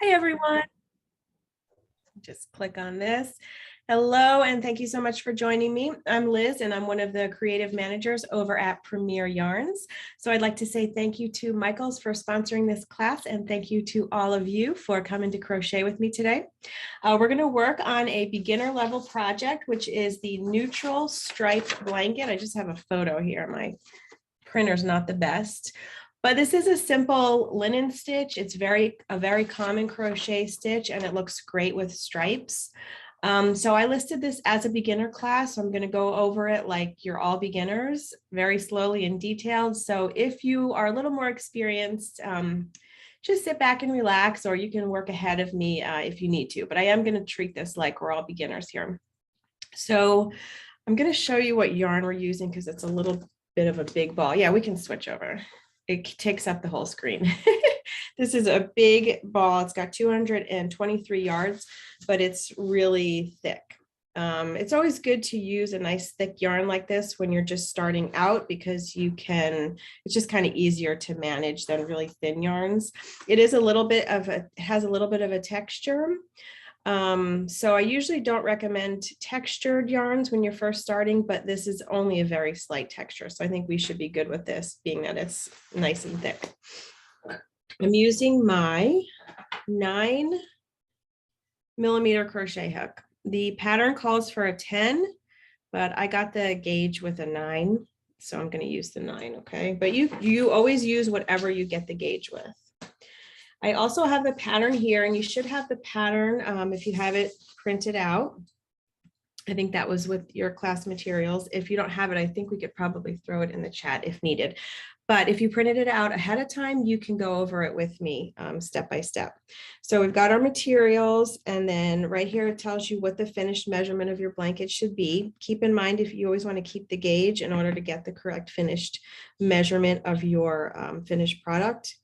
Hi, everyone. Just click on this. Hello, and thank you so much for joining me. I'm Liz, and I'm one of the creative managers over at Premier Yarns. So I'd like to say thank you to Michaels for sponsoring this class, and thank you to all of you for coming to crochet with me today. We're going to work on a beginner level project, which is the neutral striped blanket. I just have a photo here. My printer's not the best. But this is a simple linen stitch. It's a very common crochet stitch, and it looks great with stripes. So I listed this as a beginner class. So I'm going to go over it like you're all beginners, very slowly and detailed. So if you are a little more experienced, just sit back and relax, or you can work ahead of me if you need to. But I am going to treat this like we're all beginners here. So I'm going to show you what yarn we're using because it's a little bit of a big ball. Yeah, we can switch over. It takes up the whole screen. This is a big ball. It's got 223 yards, but it's really thick. It's always good to use a nice thick yarn like this when you're just starting out because it's just kind of easier to manage than really thin yarns. It has a little bit of a texture. So I usually don't recommend textured yarns when you're first starting, but this is only a very slight texture. So I think we should be good with this, being that it's nice and thick. I'm using my 9mm crochet hook. The pattern calls for a 10, but I got the gauge with a 9. So I'm going to use the 9, okay? But you always use whatever you get the gauge with. I also have the pattern here, and you should have the pattern if you have it printed out. I think that was with your class materials. If you don't have it, I think we could probably throw it in the chat if needed. But if you printed it out ahead of time, you can go over it with me step by step. So we've got our materials, and then right here it tells you what the finished measurement of your blanket should be. Keep in mind, if you always want to keep the gauge in order to get the correct finished measurement of your finished product.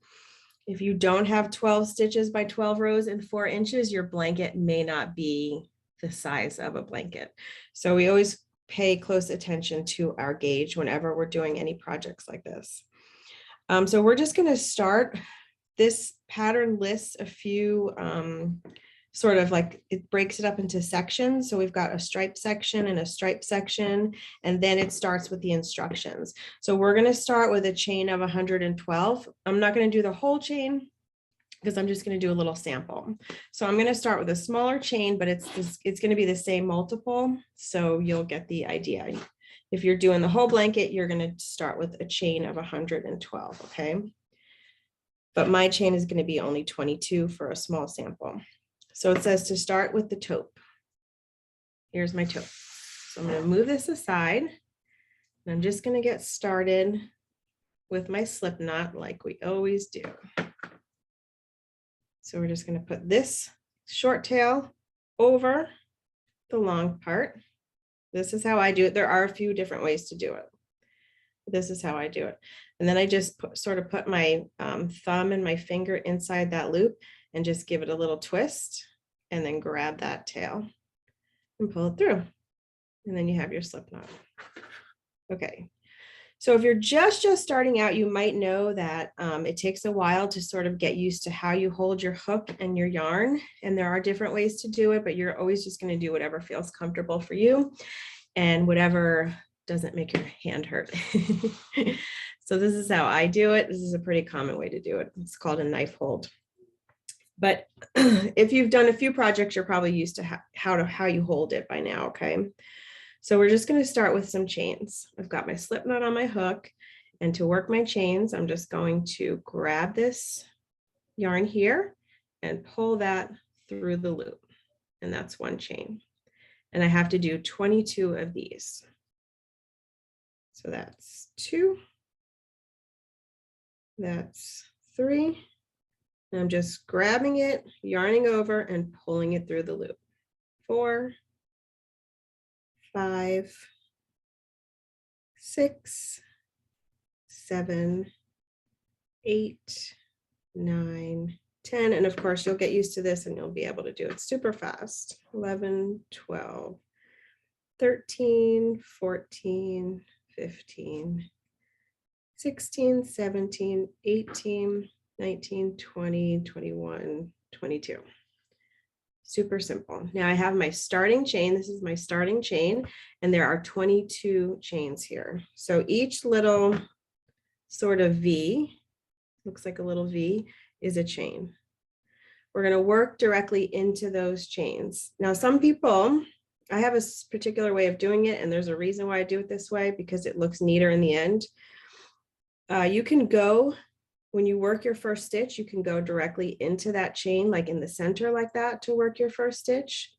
If you don't have 12 stitches by 12 rows and 4 inches, your blanket may not be the size of a blanket. So we always pay close attention to our gauge whenever we're doing any projects like this. So we're just going to start. This pattern lists a few sort of like, it breaks it up into sections. So we've got a stripe section and a stripe section, and then it starts with the instructions. So we're going to start with a chain of 112. I'm not going to do the whole chain because I'm just going to do a little sample. So I'm going to start with a smaller chain, but it's going to be the same multiple. So you'll get the idea. If you're doing the whole blanket, you're going to start with a chain of 112, okay? But my chain is going to be only 22 for a small sample. So it says to start with the taupe. Here's my taupe. So I'm going to move this aside, and I'm just going to get started with my slip knot like we always do. So we're just going to put this short tail over the long part. This is how I do it. There are a few different ways to do it. This is how I do it. And then I just sort of put my thumb and my finger inside that loop and just give it a little twist, and then grab that tail and pull it through. And then you have your slip knot. Okay. So if you're just starting out, you might know that it takes a while to sort of get used to how you hold your hook and your yarn. And there are different ways to do it, but you're always just going to do whatever feels comfortable for you and whatever doesn't make your hand hurt. So this is how I do it. This is a pretty common way to do it. It's called a knife hold. But if you've done a few projects, you're probably used to how you hold it by now, okay? So we're just going to start with some chains. I've got my slip knot on my hook, and to work my chains, I'm just going to grab this yarn here and pull that through the loop, and that's one chain. And I have to do 22 of these. So that's 2, that's 3. And I'm just grabbing it, yarning over, and pulling it through the loop. 4, 5, 6, 7, 8, 9, 10. And of course, you'll get used to this and you'll be able to do it super fast. 11, 12, 13, 14, 15, 16, 17, 18, 19, 20, 21, 22. Super simple. Now I have my starting chain. This is my starting chain, and there are 22 chains here. So each little sort of V, looks like a little V, is a chain. We're going to work directly into those chains. Now, some people, I have a particular way of doing it, and there's a reason why I do it this way, because it looks neater in the end. You can go, when you work your first stitch, you can go directly into that chain, like in the center like that, to work your first stitch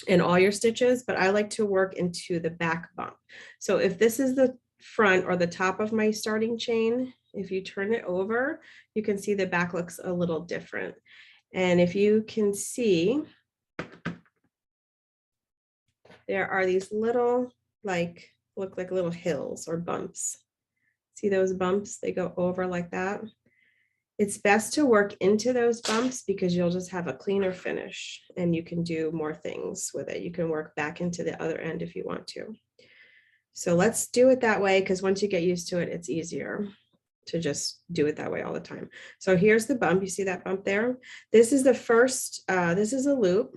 and all your stitches, but I like to work into the back bump. So if this is the front or the top of my starting chain, if you turn it over, you can see the back looks a little different. And if you can see, there are these little, like, look like little hills or bumps. See those bumps? They go over like that. It's best to work into those bumps because you'll just have a cleaner finish and you can do more things with it. You can work back into the other end if you want to. So let's do it that way, because once you get used to it, it's easier to just do it that way all the time. So here's the bump. You see that bump there? This is the first, this is a loop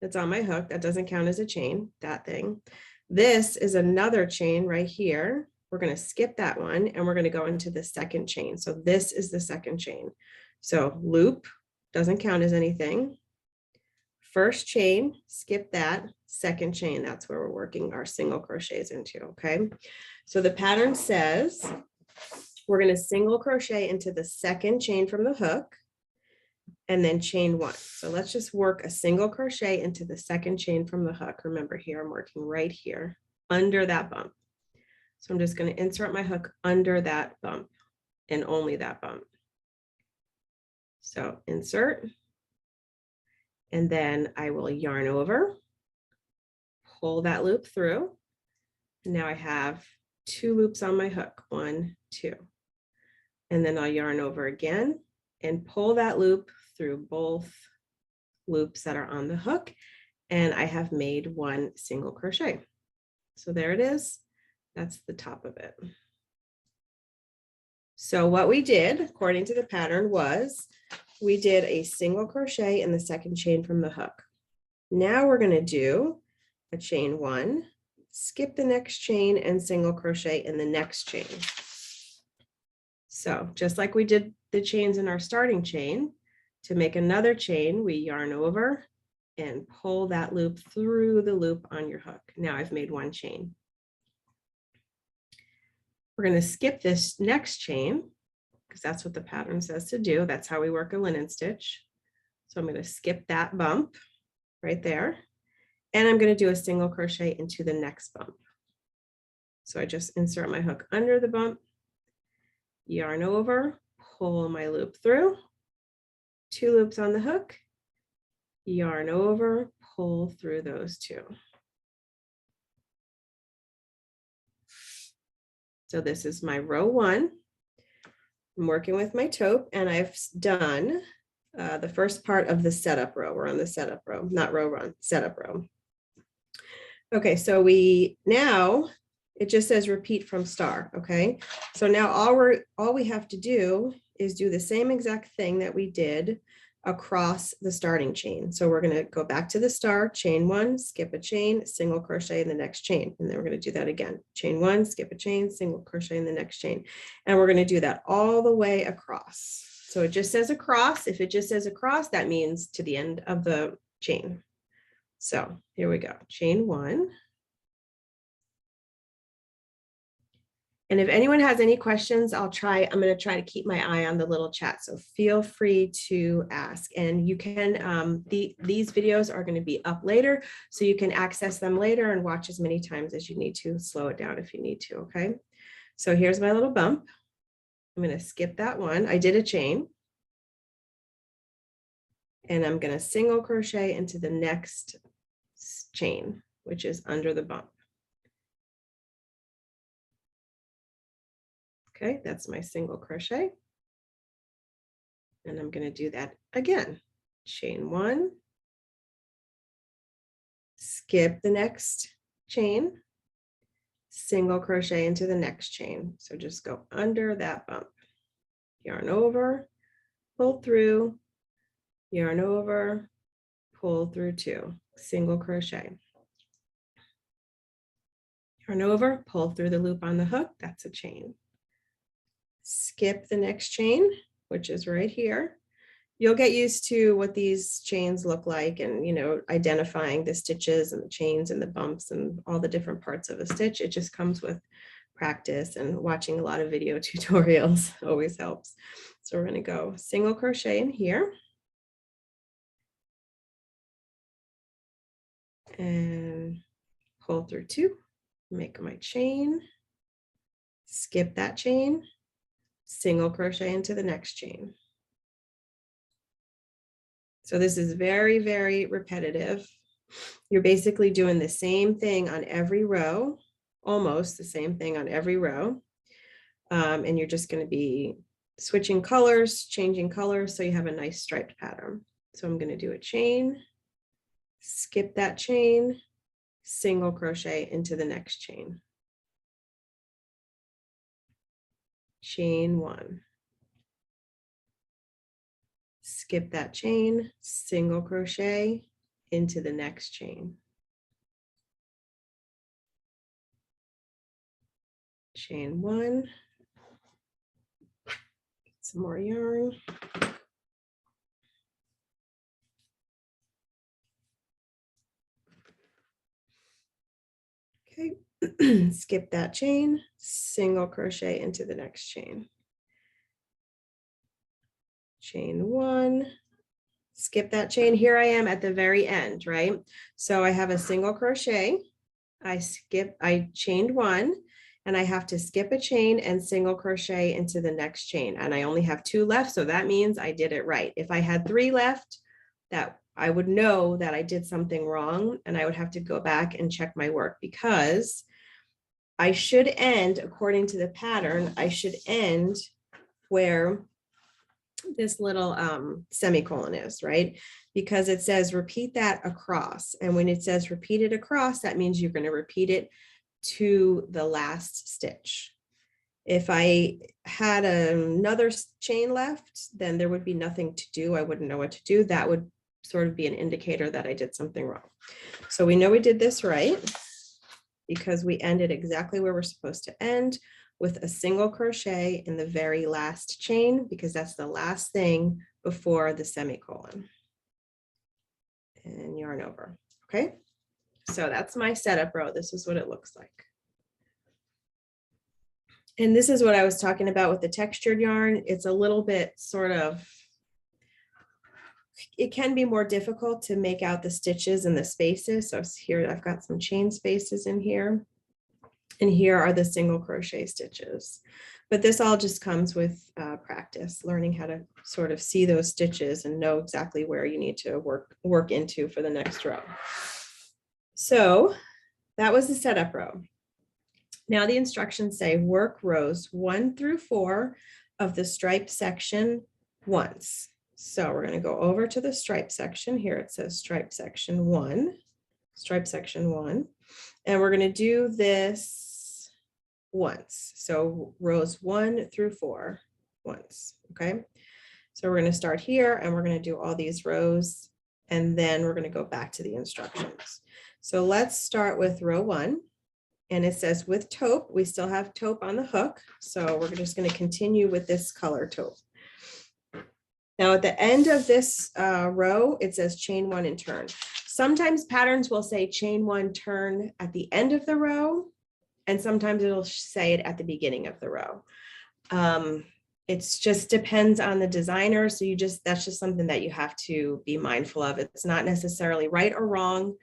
that's on my hook. That doesn't count as a chain, that thing. This is another chain right here. We're going to skip that one and we're going to go into the second chain. So this is the second chain. So loop doesn't count as anything. First chain, skip that. Second chain, that's where we're working our single crochets into, okay? So the pattern says we're going to single crochet into the second chain from the hook and then chain one. So let's just work a single crochet into the second chain from the hook. Remember here, I'm working right here under that bump. So I'm just going to insert my hook under that bump and only that bump. So insert, and then I will yarn over, pull that loop through. And now I have 2 loops on my hook, 1, 2. And then I'll yarn over again and pull that loop through both loops that are on the hook. And I have made 1 single crochet. So there it is. That's the top of it. So what we did, according to the pattern, was we did a single crochet in the second chain from the hook. Now we're going to do a chain 1, skip the next chain, and single crochet in the next chain. So just like we did the chains in our starting chain, to make another chain, we yarn over and pull that loop through the loop on your hook. Now I've made 1 chain. We're going to skip this next chain because that's what the pattern says to do. That's how we work a linen stitch. So I'm going to skip that bump right there. And I'm going to do a single crochet into the next bump. So I just insert my hook under the bump, yarn over, pull my loop through, 2 loops on the hook, yarn over, pull through those 2. So this is my row 1. I'm working with my taupe, and I've done the first part of the setup row. We're on the setup row, not row run, setup row. Okay, so now it just says repeat from star. Okay, so now all we have to do is do the same exact thing that we did across the starting chain. So we're going to go back to the star, chain 1, skip a chain, single crochet in the next chain, and then we're going to do that again. Chain 1, skip a chain, single crochet in the next chain, and we're going to do that all the way across. So it just says across. If it just says across, that means to the end of the chain. So here we go. Chain 1. And if anyone has any questions, I'm going to try to keep my eye on the little chat. So feel free to ask. And you can, these videos are going to be up later, so you can access them later and watch as many times as you need to. Slow it down if you need to, okay? So here's my little bump. I'm going to skip that one. I did a chain. And I'm going to single crochet into the next chain, which is under the bump. Okay, that's my single crochet. And I'm going to do that again. Chain 1, skip the next chain, single crochet into the next chain. So just go under that bump, yarn over, pull through, yarn over, pull through 2, single crochet. Yarn over, pull through the loop on the hook, that's a chain. Skip the next chain, which is right here. You'll get used to what these chains look like and, you know, identifying the stitches and the chains and the bumps and all the different parts of a stitch. It just comes with practice, and watching a lot of video tutorials always helps. So we're going to go single crochet in here. And pull through 2, make my chain, skip that chain, single crochet into the next chain. So this is very, very repetitive. You're basically doing the same thing on every row, almost the same thing on every row. And you're just going to be switching colors, changing colors, so you have a nice striped pattern. So I'm going to do a chain, skip that chain, single crochet into the next chain. Chain 1. Skip that chain, single crochet into the next chain. Chain 1. Get some more yarn. Okay, skip that chain, single crochet into the next chain. Chain 1, skip that chain. Here I am at the very end, right? So I have a single crochet, I chained 1, and I have to skip a chain and single crochet into the next chain. And I only have 2 left, so that means I did it right. If I had 3 left, that I would know that I did something wrong, and I would have to go back and check my work, because I should end, according to the pattern, I should end where this little semicolon is, right? Because it says repeat that across. And when it says repeat it across, that means you're going to repeat it to the last stitch. If I had another chain left, then there would be nothing to do. I wouldn't know what to do. That would sort of be an indicator that I did something wrong. So we know we did this right, because we ended exactly where we're supposed to end, with a single crochet in the very last chain, because that's the last thing before the semicolon. And yarn over. Okay, so that's my setup row. This is what it looks like. And this is what I was talking about with the textured yarn. It's a little bit sort of, it can be more difficult to make out the stitches and the spaces. So here I've got some chain spaces in here. And here are the single crochet stitches. But this all just comes with practice, learning how to sort of see those stitches and know exactly where you need to work into for the next row. So that was the setup row. Now the instructions say work rows 1 through 4 of the stripe section once. So we're going to go over to the stripe section. Here it says stripe section 1, and we're going to do this once. So rows 1 through 4 once. Okay, so we're going to start here and we're going to do all these rows, and then we're going to go back to the instructions. So let's start with row 1, and it says with taupe. We still have taupe on the hook, so we're just going to continue with this color taupe. Now at the end of this row, it says chain 1 and turn. Sometimes patterns will say chain 1, turn at the end of the row, and sometimes it'll say it at the beginning of the row. It just depends on the designer. So that's just something that you have to be mindful of. It's not necessarily right or wrong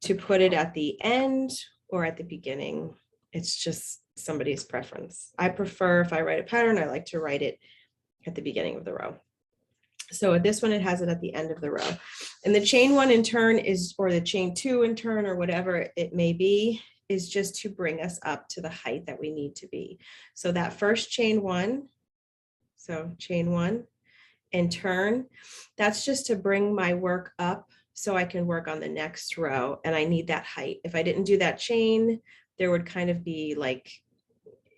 to put it at the end or at the beginning. It's just somebody's preference. I prefer, if I write a pattern, I like to write it at the beginning of the row. So at this one, it has it at the end of the row. And the chain 1 and turn is, or the chain 2 and turn, or whatever it may be, is just to bring us up to the height that we need to be. So that first chain 1, so chain 1 and turn, that's just to bring my work up so I can work on the next row, and I need that height. If I didn't do that chain, there would kind of be like,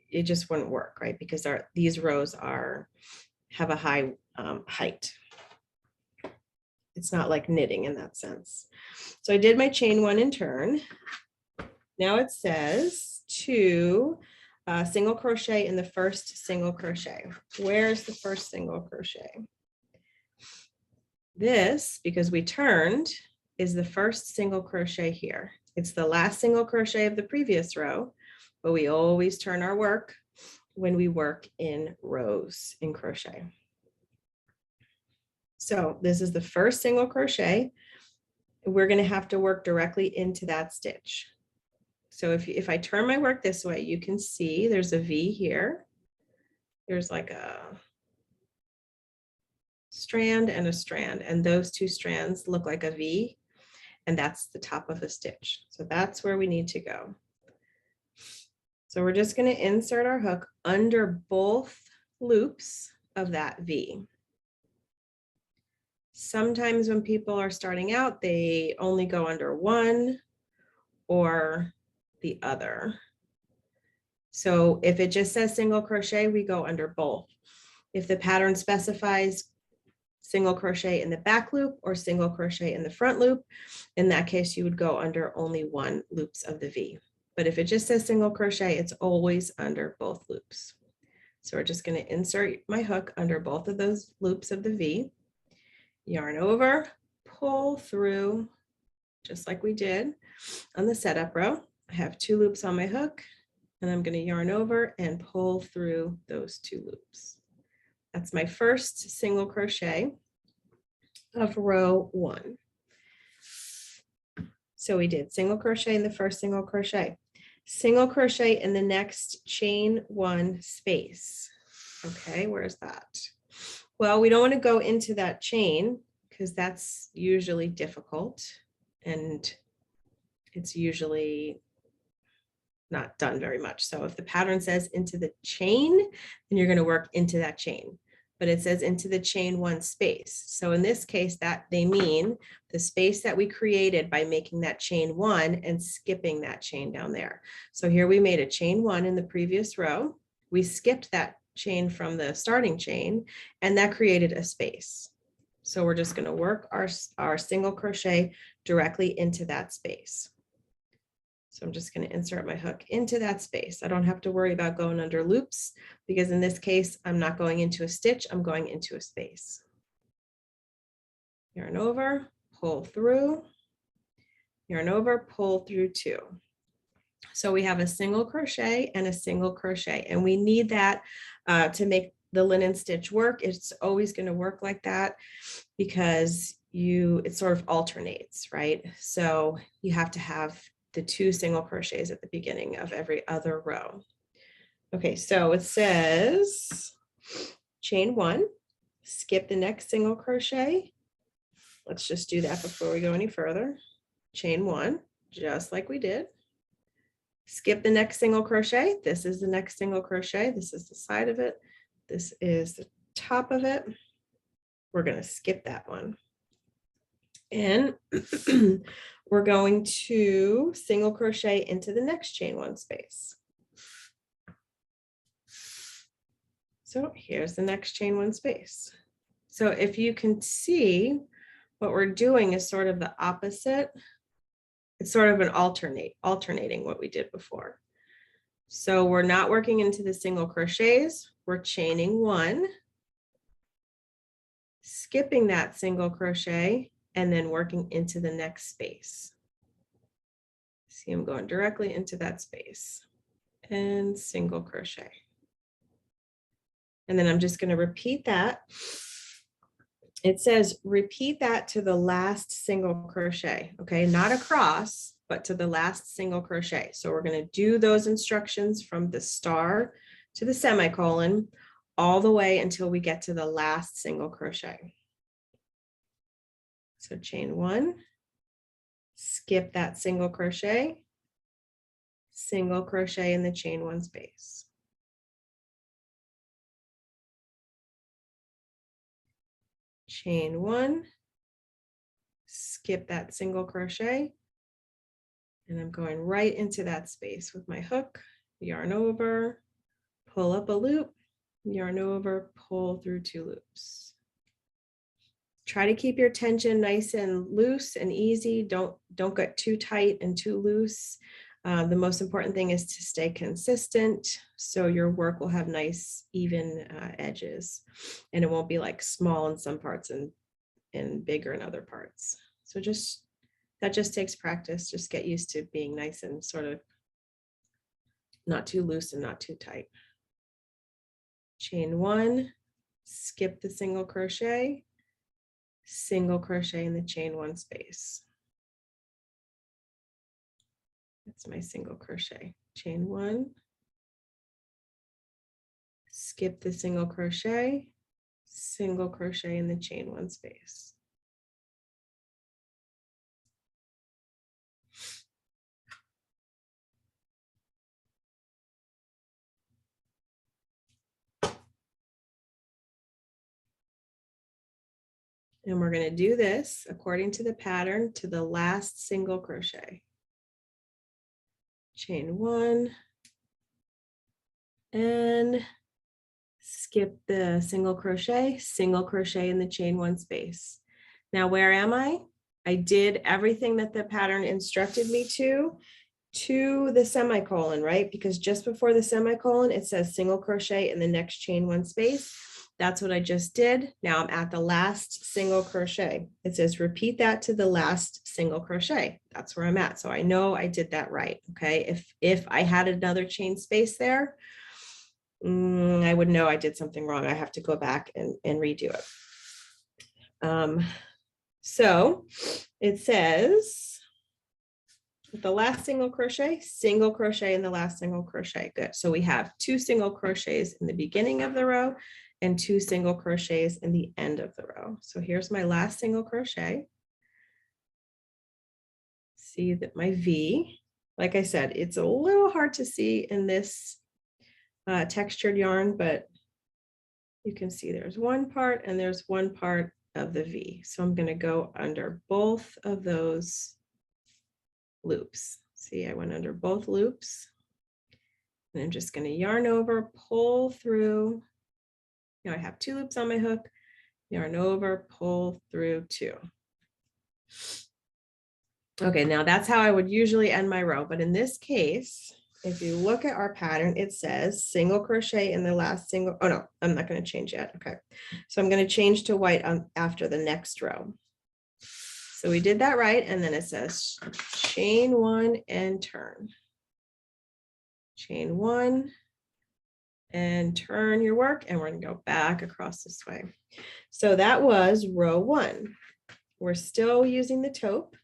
it just wouldn't work, right? Because these rows have a high height. It's not like knitting in that sense. So I did my chain one and turn. Now it says to single crochet in the first single crochet. Where's the first single crochet? This, because we turned, is the first single crochet here. It's the last single crochet of the previous row, but we always turn our work when we work in rows in crochet. So this is the first single crochet. We're going to have to work directly into that stitch. So if I turn my work this way, you can see there's a V here. There's like a strand, and those two strands look like a V, and that's the top of the stitch. So that's where we need to go. So we're just going to insert our hook under both loops of that V. Sometimes when people are starting out, they only go under one or the other. So if it just says single crochet, we go under both. If the pattern specifies single crochet in the back loop or single crochet in the front loop, in that case, you would go under only one loops of the V. But if it just says single crochet, it's always under both loops. So we're just going to insert my hook under both of those loops of the V, yarn over, pull through, just like we did on the setup row. I have 2 loops on my hook, and I'm going to yarn over and pull through those 2 loops. That's my first single crochet of row 1. So we did single crochet in the first single crochet, single crochet in the next chain 1 space. Okay, where's that? Well, we don't want to go into that chain because that's usually difficult and it's usually not done very much. So if the pattern says into the chain, then you're going to work into that chain. But it says into the chain 1 space. So in this case, that they mean the space that we created by making that chain 1 and skipping that chain down there. So here we made a chain 1 in the previous row. We skipped that chain from the starting chain, and that created a space. So we're just going to work our single crochet directly into that space. So I'm just going to insert my hook into that space. I don't have to worry about going under loops because in this case, I'm not going into a stitch, I'm going into a space. Yarn over, pull through, yarn over, pull through 2. So we have a single crochet and a single crochet, and we need that to make the linen stitch work. It's always going to work like that because it sort of alternates, right? So you have to have the 2 single crochets at the beginning of every other row. Okay, so it says chain 1, skip the next single crochet. Let's just do that before we go any further. Chain 1, just like we did. Skip the next single crochet. This is the next single crochet. This is the side of it. This is the top of it. We're going to skip that one. And we're going to single crochet into the next chain 1 space. So here's the next chain 1 space. So if you can see, what we're doing is sort of the opposite. It's sort of an alternating what we did before. So we're not working into the single crochets, we're chaining 1, skipping that single crochet, and then working into the next space. See, I'm going directly into that space and single crochet. And then I'm just going to repeat that. It says repeat that to the last single crochet, okay? Not across, but to the last single crochet. So we're going to do those instructions from the star to the semicolon all the way until we get to the last single crochet. So chain 1, skip that single crochet in the chain 1 space. Chain 1, skip that single crochet, and I'm going right into that space with my hook, yarn over, pull up a loop, yarn over, pull through 2 loops. try to keep your tension nice and loose and easy. Don't get too tight and too loose. The most important thing is to stay consistent so your work will have nice even edges, and it won't be like small in some parts and bigger in other parts. So that just takes practice. Just get used to being nice and sort of not too loose and not too tight. Chain 1, skip the single crochet in the chain 1 space. That's my single crochet. Chain 1, skip the single crochet in the chain 1 space. And we're going to do this according to the pattern to the last single crochet. Chain 1 and skip the single crochet in the chain 1 space. Now, where am I? I did everything that the pattern instructed me to the semicolon, right? Because just before the semicolon, it says single crochet in the next chain 1 space. That's what I just did. Now I'm at the last single crochet. It says repeat that to the last single crochet. That's where I'm at. So I know I did that right. Okay. If I had another chain space there, I would know I did something wrong. I have to go back and redo it. So it says the last single crochet in the last single crochet. Good. So we have 2 single crochets in the beginning of the row and 2 single crochets in the end of the row. So here's my last single crochet. See that my V, like I said, it's a little hard to see in this textured yarn, but you can see there's one part and there's one part of the V. So I'm going to go under both of those loops. See, I went under both loops. And I'm just going to yarn over, pull through. Now I have 2 loops on my hook, yarn over, pull through 2. Okay, now that's how I would usually end my row. But in this case, if you look at our pattern, it says single crochet in the last single. Oh no, I'm not going to change yet. Okay, so I'm going to change to white after the next row. So we did that right. And then it says chain 1 and turn. Chain 1 and turn your work, and we're going to go back across this way. So that was row 1. We're still using the taupe.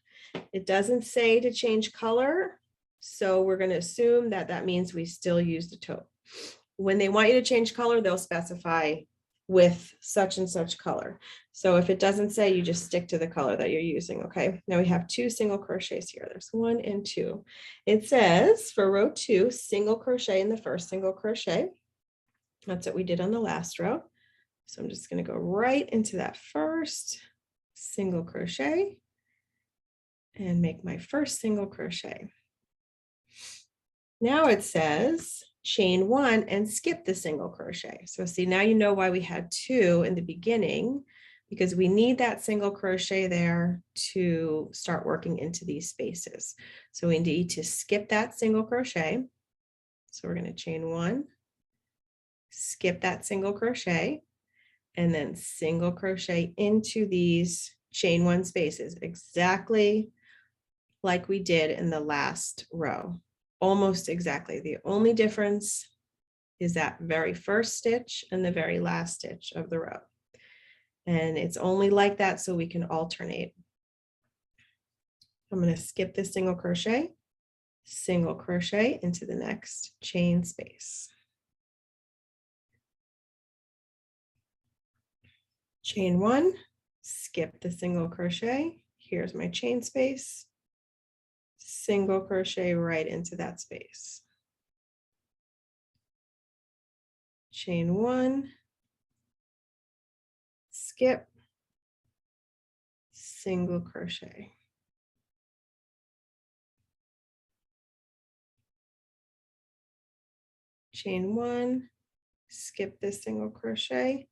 It doesn't say to change color, so we're going to assume that that means we still use the taupe. When they want you to change color, they'll specify with such and such color. So if it doesn't say, you just stick to the color that you're using. Okay, now we have 2 single crochets here. There's 1 and 2. It says for row 2, single crochet in the first single crochet. That's what we did on the last row. So I'm just going to go right into that first single crochet and make my first single crochet. Now it says chain 1 and skip the single crochet. So see, now you know why we had 2 in the beginning, because we need that single crochet there to start working into these spaces. So we need to skip that single crochet. So we're going to chain 1, skip that single crochet, and then single crochet into these chain 1 spaces, exactly like we did in the last row. Almost exactly. The only difference is that very first stitch and the very last stitch of the row. And it's only like that so we can alternate. I'm going to skip the single crochet into the next chain space. Chain 1, skip the single crochet. Here's my chain space. Single crochet right into that space. Chain 1, skip, single crochet. Chain 1, skip this single crochet,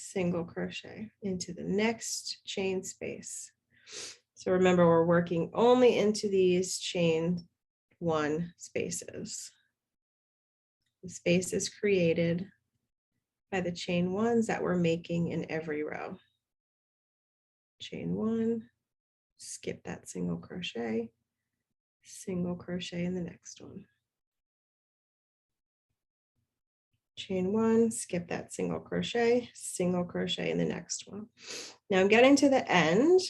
single crochet into the next chain space. So remember, we're working only into these chain 1 spaces. The space is created by the chain 1s that we're making in every row. Chain 1, skip that single crochet in the next one. Chain 1, skip that single crochet in the next one. Now I'm getting to the end.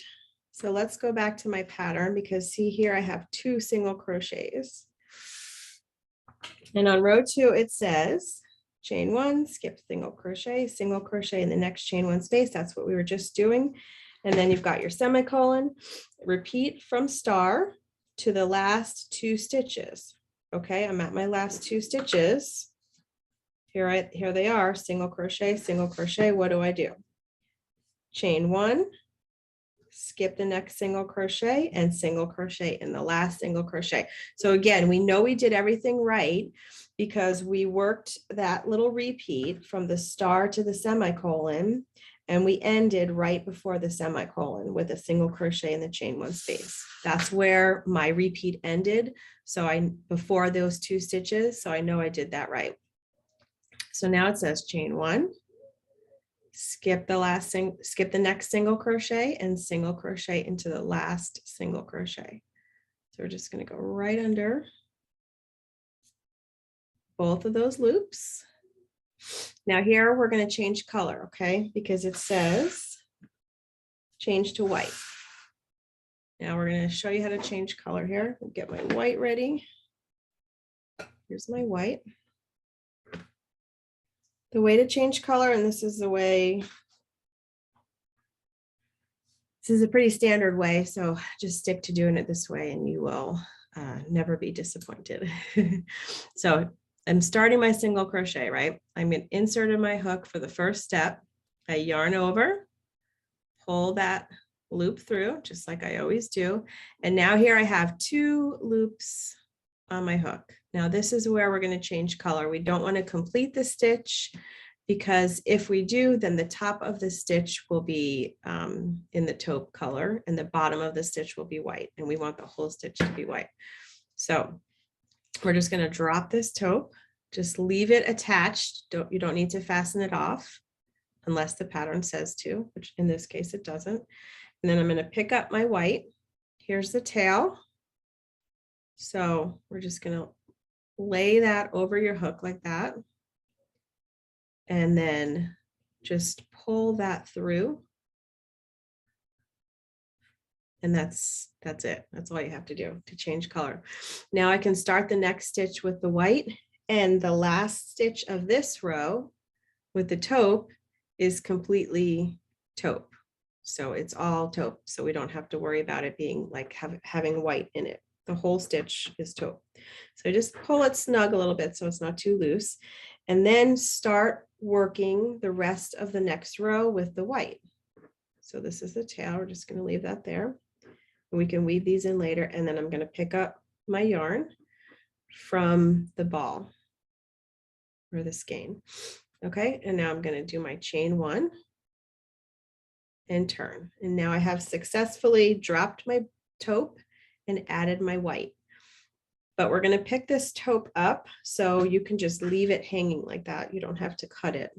So let's go back to my pattern, because see here I have 2 single crochets. And on row 2 it says chain 1, skip single crochet in the next chain 1 space. That's what we were just doing. And then you've got your semicolon. Repeat from star to the last 2 stitches. Okay, I'm at my last 2 stitches. Here they are, single crochet. What do I do? Chain 1, skip the next single crochet, and single crochet in the last single crochet. So again, we know we did everything right because we worked that little repeat from the star to the semicolon, and we ended right before the semicolon with a single crochet in the chain 1 space. That's where my repeat ended. So before those 2 stitches, so I know I did that right. So now it says chain 1, skip the next single crochet, and single crochet into the last single crochet. So we're just going to go right under both of those loops. Now here we're going to change color, okay? Because it says change to white. Now we're going to show you how to change color here. I'll get my white ready. Here's my white. The way to change color, and this is a pretty standard way, so just stick to doing it this way and you will never be disappointed. So I'm starting my single crochet, right? I'm going to insert in my hook for the first step. I yarn over, pull that loop through, just like I always do. And now here I have 2 loops on my hook. Now this is where we're going to change color. We don't want to complete the stitch, because if we do, then the top of the stitch will be in the taupe color and the bottom of the stitch will be white, and we want the whole stitch to be white. So we're just going to drop this taupe, just leave it attached. You don't need to fasten it off unless the pattern says to, which in this case it doesn't. And then I'm going to pick up my white. Here's the tail. So we're just going to lay that over your hook like that. And then just pull that through. And that's it. That's all you have to do to change color. Now I can start the next stitch with the white, and the last stitch of this row with the taupe is completely taupe. So it's all taupe. So we don't have to worry about it being like having white in it. The whole stitch is taupe. So just pull it snug a little bit so it's not too loose, and then start working the rest of the next row with the white. So this is the tail. We're just going to leave that there. And we can weave these in later. And then I'm going to pick up my yarn from the ball or the skein. Okay, and now I'm going to do my chain 1 and turn. And now I have successfully dropped my taupe and added my white. But we're going to pick this taupe up so you can just leave it hanging like that. You don't have to cut it.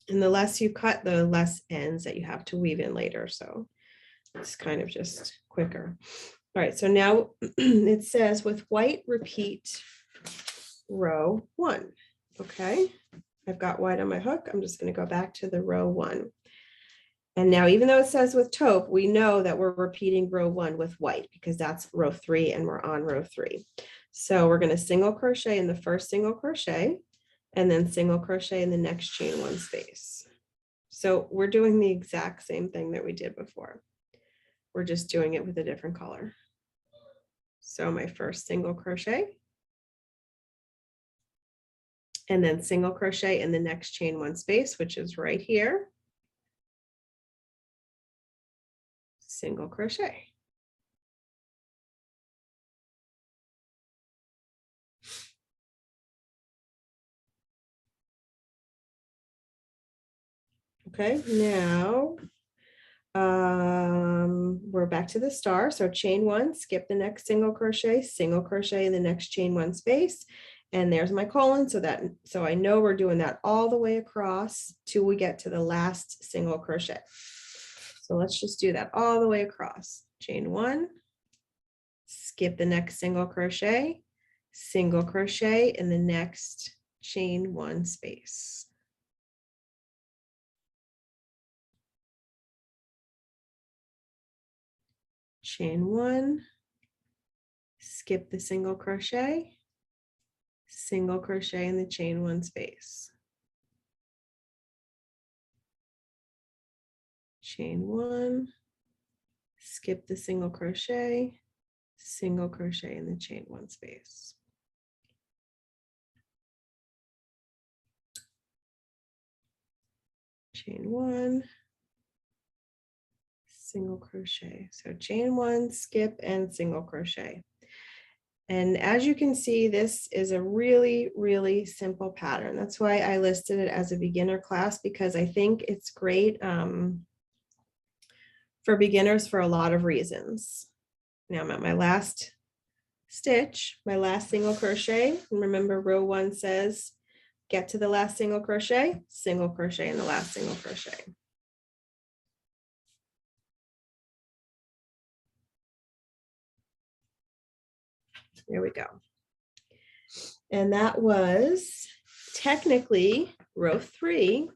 And the less you cut, the less ends that you have to weave in later. So it's kind of just quicker. All right, so now it says with white, repeat row 1. Okay, I've got white on my hook. I'm just going to go back to the row 1. And now, even though it says with taupe, we know that we're repeating row 1 with white because that's row 3 and we're on row 3. So we're going to single crochet in the first single crochet and then single crochet in the next chain 1 space. So we're doing the exact same thing that we did before. We're just doing it with a different color. So my first single crochet and then single crochet in the next chain 1 space, which is right here. Single crochet. Okay, now we're back to the star. So chain one, skip the next single crochet in the next chain one space. And there's my colon. So I know we're doing that all the way across till we get to the last single crochet. So let's just do that all the way across. Chain one, skip the next single crochet in the next chain one space. Chain one, skip the single crochet in the chain one space. Chain one, skip the single crochet in the chain one space. Chain one, single crochet. So chain one, skip, and single crochet. And as you can see, this is a really, really simple pattern. That's why I listed it as a beginner class, because I think it's great for beginners for a lot of reasons. Now I'm at my last stitch, my last single crochet. And remember, row one says, get to the last single crochet in the last single crochet. There we go. And that was technically row three,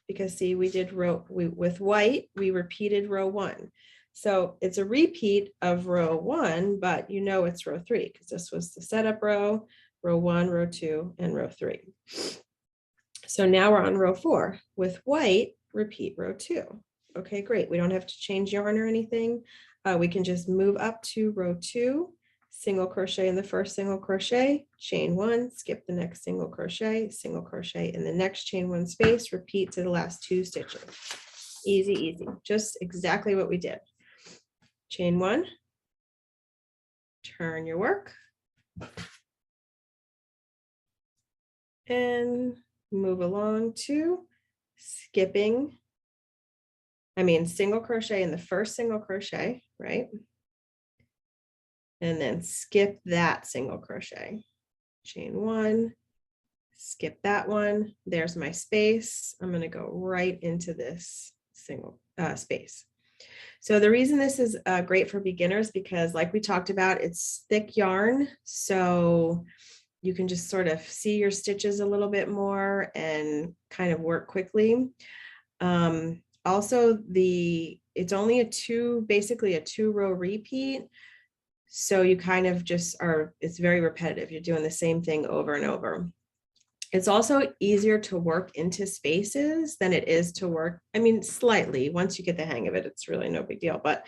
because see, we did with white, we repeated row one. So it's a repeat of row one, but you know it's row three because this was the setup row one, row two, and row three. So now we're on row four. With white, repeat row two. Okay, great. We don't have to change yarn or anything. We can just move up to row two, single crochet in the first single crochet, chain one, skip the next single crochet in the next chain one space, repeat to the last two stitches. Easy, easy. Just exactly what we did. Chain one, turn your work, and move along to single crochet in the first single crochet, right? And then skip that single crochet. Chain one, skip that one. There's my space. I'm going to go right into this single space. So the reason this is great for beginners, because like we talked about, it's thick yarn. So you can just sort of see your stitches a little bit more and kind of work quickly. Also, it's only basically a 2-row repeat. So you kind of just it's very repetitive. You're doing the same thing over and over. It's also easier to work into spaces than it is to work, slightly. Once you get the hang of it, it's really no big deal. But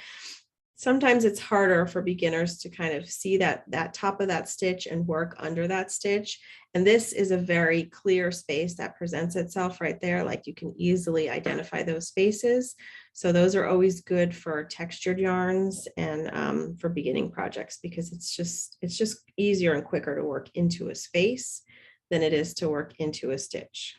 sometimes it's harder for beginners to kind of see that top of that stitch and work under that stitch. And this is a very clear space that presents itself right there. Like you can easily identify those spaces. So those are always good for textured yarns and for beginning projects, because it's just easier and quicker to work into a space than it is to work into a stitch.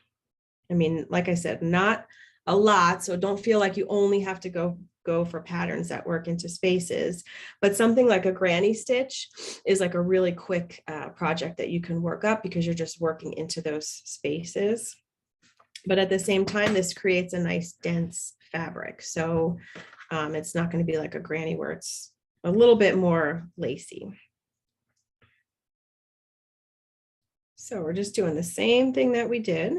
Like I said, not a lot. So don't feel like you only have to go for patterns that work into spaces, but something like a granny stitch is like a really quick project that you can work up because you're just working into those spaces. But at the same time, this creates a nice dense fabric. So it's not going to be like a granny where it's a little bit more lacy. So we're just doing the same thing that we did.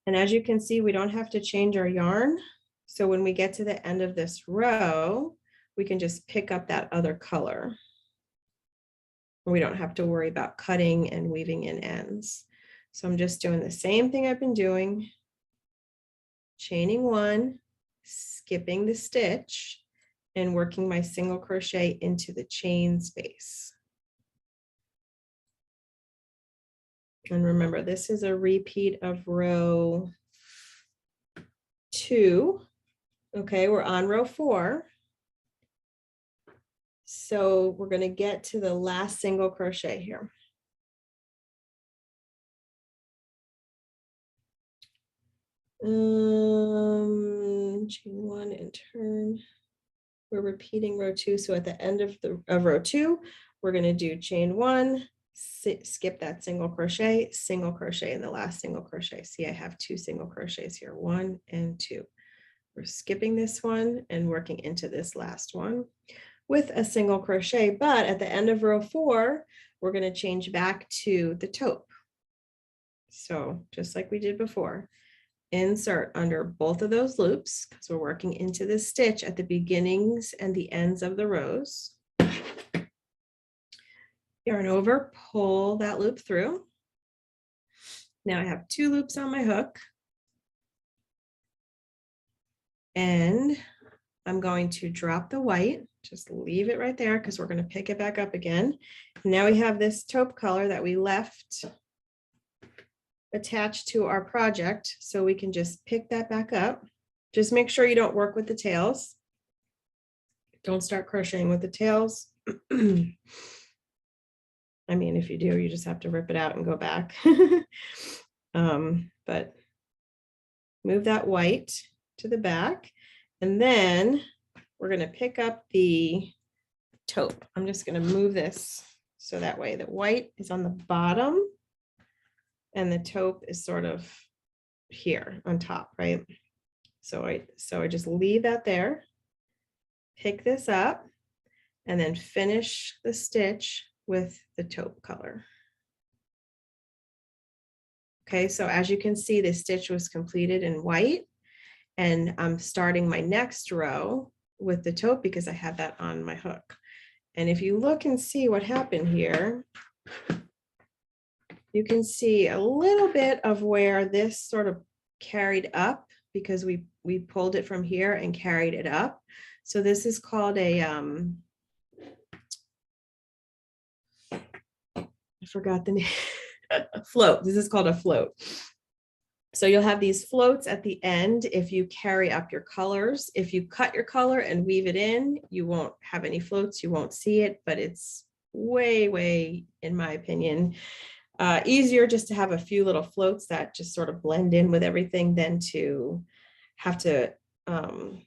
And as you can see, we don't have to change our yarn. So when we get to the end of this row, we can just pick up that other color. We don't have to worry about cutting and weaving in ends. So I'm just doing the same thing I've been doing. Chaining one, skipping the stitch, and working my single crochet into the chain space. And remember, this is a repeat of row 2. Okay, we're on row 4. So we're going to get to the last single crochet here. Chain 1 and turn. We're repeating row 2. So at the end of row 2, we're going to do chain 1, skip that single crochet in the last single crochet. See, I have 2 single crochets here, 1 and 2. We're skipping this one and working into this last one with a single crochet, but at the end of row 4, we're going to change back to the taupe. So just like we did before, insert under both of those loops because we're working into the stitch at the beginnings and the ends of the rows. Yarn over, pull that loop through. Now I have 2 loops on my hook. And I'm going to drop the white, just leave it right there because we're going to pick it back up again. Now we have this taupe color that we left attached to our project, so we can just pick that back up. Just make sure you don't work with the tails. Don't start crocheting with the tails. I mean, if you do, you just have to rip it out and go back. But move that white to the back, and then we're going to pick up the taupe. I'm just going to move this so that way the white is on the bottom and the taupe is sort of here on top, right? So I just leave that there, pick this up, and then finish the stitch with the taupe color. Okay, so as you can see, the stitch was completed in white, and I'm starting my next row with the taupe because I have that on my hook. And if you look and see what happened here, you can see a little bit of where this sort of carried up because we pulled it from here and carried it up. So this is called a, I forgot the name, a float. This is called a float. So you'll have these floats at the end if you carry up your colors. If you cut your color and weave it in, you won't have any floats, you won't see it, but it's way, in my opinion, easier just to have a few little floats that just sort of blend in with everything than to have to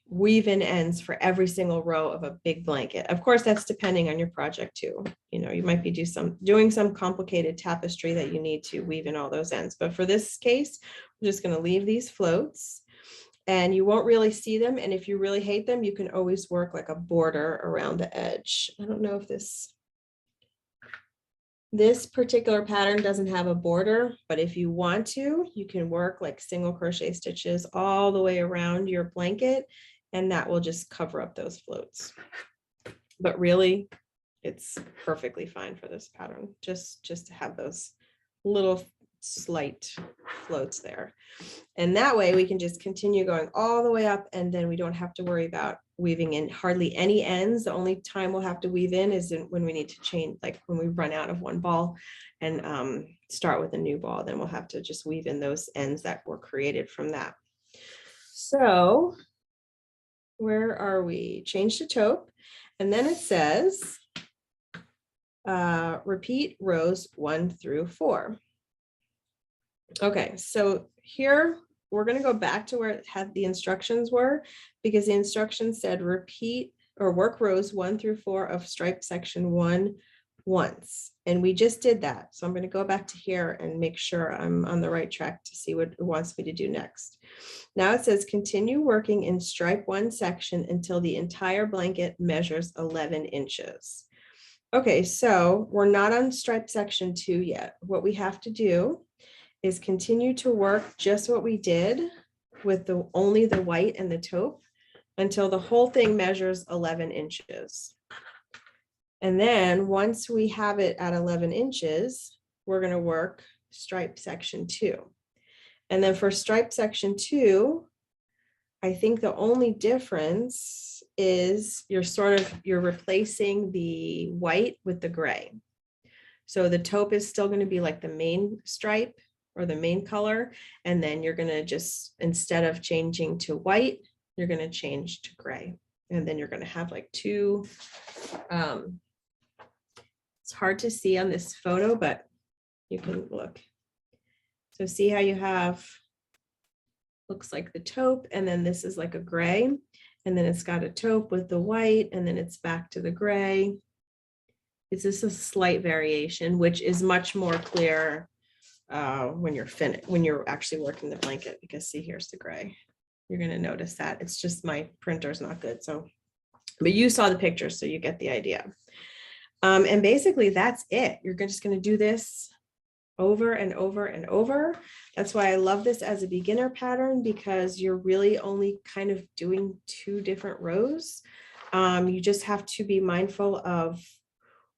weave in ends for every single row of a big blanket. Of course, that's depending on your project too. You know, you might be doing some complicated tapestry that you need to weave in all those ends. But for this case, we're just going to leave these floats and you won't really see them. And if you really hate them, you can always work like a border around the edge. I don't know if this particular pattern doesn't have a border, but if you want to, you can work like single crochet stitches all the way around your blanket, and that will just cover up those floats. But really, it's perfectly fine for this pattern, just to have those little slight floats there. And that way we can just continue going all the way up, and then we don't have to worry about weaving in hardly any ends. The only time we'll have to weave in is when we need to change, like when we run out of one ball and start with a new ball, then we'll have to just weave in those ends that were created from that. So where are we? Change to taupe, and then it says repeat rows 1 through 4. Okay, so here we're going to go back to where it had the instructions were, because the instructions said repeat or work rows 1 through 4 of stripe section 1 once. And we just did that. So I'm going to go back to here and make sure I'm on the right track to see what it wants me to do next. Now it says continue working in stripe 1 section until the entire blanket measures 11 inches. Okay, so we're not on stripe section 2 yet. What we have to do is continue to work just what we did with only the white and the taupe until the whole thing measures 11 inches. And then once we have it at 11 inches, we're going to work stripe section 2. And then for stripe section 2, I think the only difference is you're replacing the white with the gray. So the taupe is still going to be like the main stripe or the main color. And then you're going to just, instead of changing to white, you're going to change to gray. And then you're going to have like 2, it's hard to see on this photo, but you can look. So see how you have looks like the taupe, and then this is like a gray, and then it's got a taupe with the white, and then it's back to the gray. It's just a slight variation, which is much more clear when you're actually working the blanket, because see, here's the gray. You're going to notice that it's just my printer's not good. So, but you saw the picture, so you get the idea. And basically that's it. You're just going to do this over and over and over. That's why I love this as a beginner pattern, because you're really only kind of doing 2 different rows. You just have to be mindful of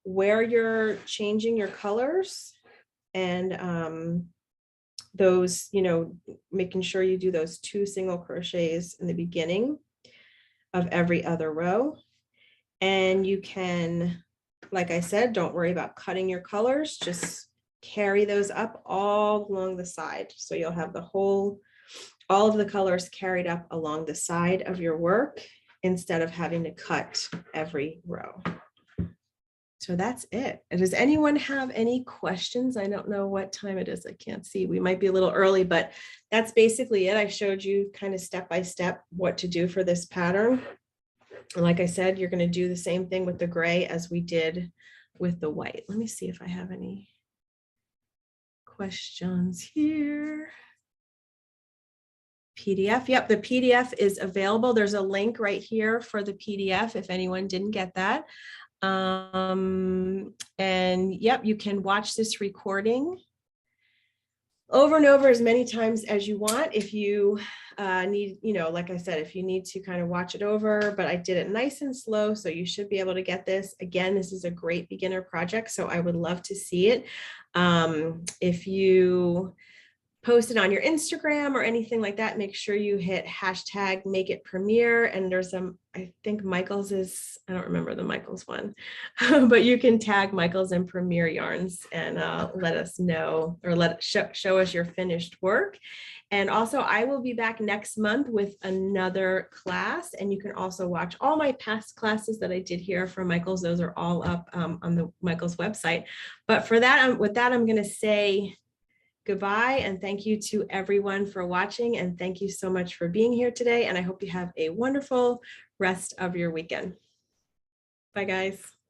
where you're changing your colors, and those, you know, making sure you do those 2 single crochets in the beginning of every other row. And you can, like I said, don't worry about cutting your colors, just carry those up all along the side. So you'll have all of the colors carried up along the side of your work instead of having to cut every row. So that's it. And does anyone have any questions? I don't know what time it is. I can't see. We might be a little early, but that's basically it. I showed you kind of step by step what to do for this pattern. And like I said, you're going to do the same thing with the gray as we did with the white. Let me see if I have any questions here. PDF. Yep, the PDF is available. There's a link right here for the PDF if anyone didn't get that. And yep, you can watch this recording over and over as many times as you want. If you need, you know, like I said, if you need to kind of watch it over, but I did it nice and slow, so you should be able to get this. Again, this is a great beginner project, so I would love to see it. If you post it on your Instagram or anything like that, make sure you hit hashtag make it premiere. And there's I think Michael's is, I don't remember the Michael's one, but you can tag Michael's and Premiere Yarns and let us know, or show us your finished work. And also I will be back next month with another class, and you can also watch all my past classes that I did here from Michael's. Those are all up on the Michael's website. But for that, with that, I'm going to say goodbye, and thank you to everyone for watching, and thank you so much for being here today, and I hope you have a wonderful rest of your weekend. Bye guys.